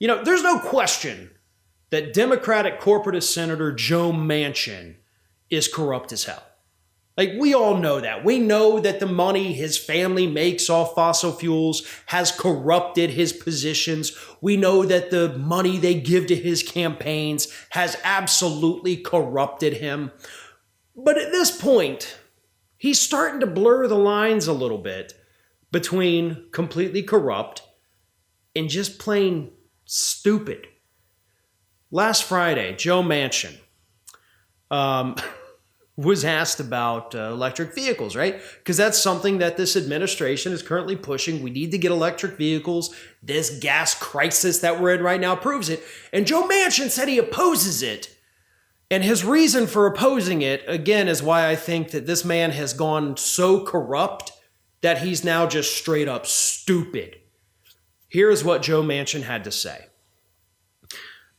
There's no question that Democratic corporatist Senator Joe Manchin is corrupt as hell. Like, we all know that. We know that the money his family makes off fossil fuels has corrupted his positions. We know that the money they give to his campaigns has absolutely corrupted him. But at this point, he's starting to blur the lines a little bit between completely corrupt and just plain stupid. Last Friday, Joe Manchin was asked about electric vehicles, right? Because that's something that this administration is currently pushing. We need to get electric vehicles. This gas crisis that we're in right now proves it. And Joe Manchin said he opposes it. And his reason for opposing it, again, is why I think that this man has gone so corrupt that he's now just straight up stupid. Here's what Joe Manchin had to say.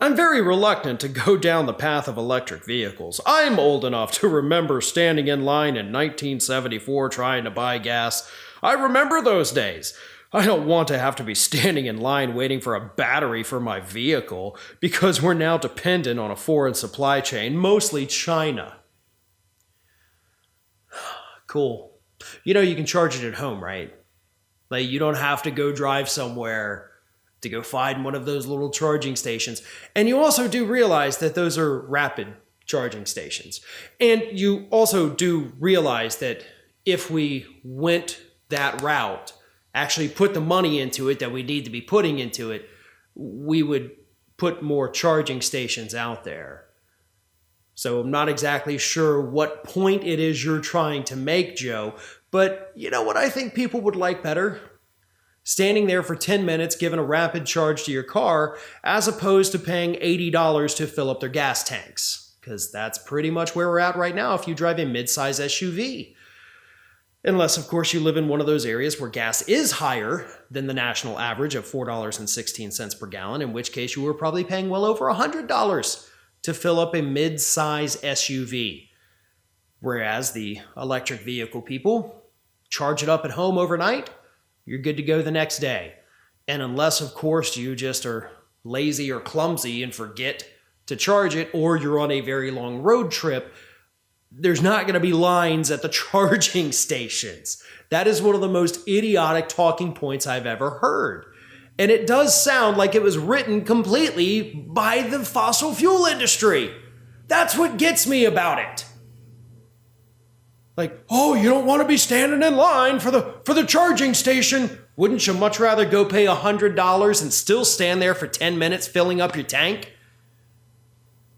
I'm very reluctant to go down the path of electric vehicles. I'm old enough to remember standing in line in 1974 trying to buy gas. I remember those days. I don't want to have to be standing in line waiting for a battery for my vehicle because we're now dependent on a foreign supply chain, mostly China. Cool. You can charge it at home, right? Like, you don't have to go drive somewhere to go find one of those little charging stations. And you also do realize that those are rapid charging stations. And you also do realize that if we went that route, actually put the money into it that we need to be putting into it, we would put more charging stations out there. So I'm not exactly sure what point it is you're trying to make, Joe, but you know what I think people would like better? Standing there for 10 minutes giving a rapid charge to your car as opposed to paying $80 to fill up their gas tanks. Because that's pretty much where we're at right now if you drive a mid-size SUV. Unless, of course, you live in one of those areas where gas is higher than the national average of $4.16 per gallon, in which case you were probably paying well over $100 to fill up a mid-size SUV. Whereas the electric vehicle people charge it up at home overnight, you're good to go the next day. And unless, of course, you just are lazy or clumsy and forget to charge it, or you're on a very long road trip, there's not going to be lines at the charging stations. That is one of the most idiotic talking points I've ever heard. And it does sound like it was written completely by the fossil fuel industry. That's what gets me about it. Like, oh, you don't want to be standing in line for the charging station. Wouldn't you much rather go pay $100 and still stand there for 10 minutes filling up your tank?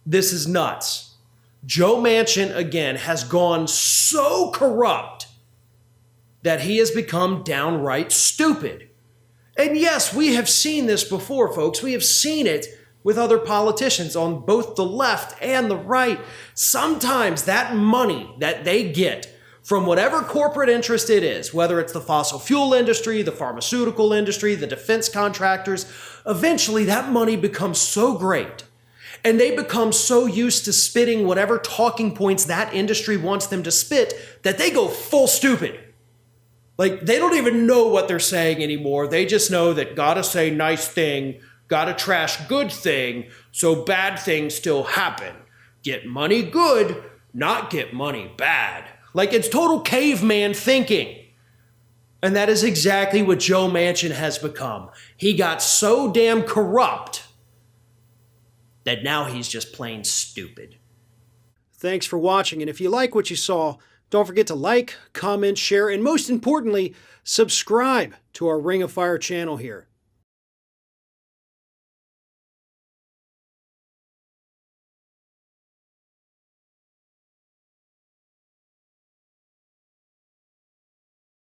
This is nuts. Joe Manchin, again, has gone so corrupt that he has become downright stupid. And yes, we have seen this before, folks. We have seen it with other politicians on both the left and the right. Sometimes that money that they get from whatever corporate interest it is, whether it's the fossil fuel industry, the pharmaceutical industry, the defense contractors, eventually that money becomes so great and they become so used to spitting whatever talking points that industry wants them to spit that they go full stupid. Like, they don't even know what they're saying anymore. They just know that gotta say nice thing, gotta trash good thing, so bad things still happen. Get money good, not get money bad. Like, it's total caveman thinking. And that is exactly what Joe Manchin has become. He got so damn corrupt that now he's just plain stupid. Thanks for watching, and if you like what you saw, don't forget to like, comment, share, and most importantly, subscribe to our Ring of Fire channel here.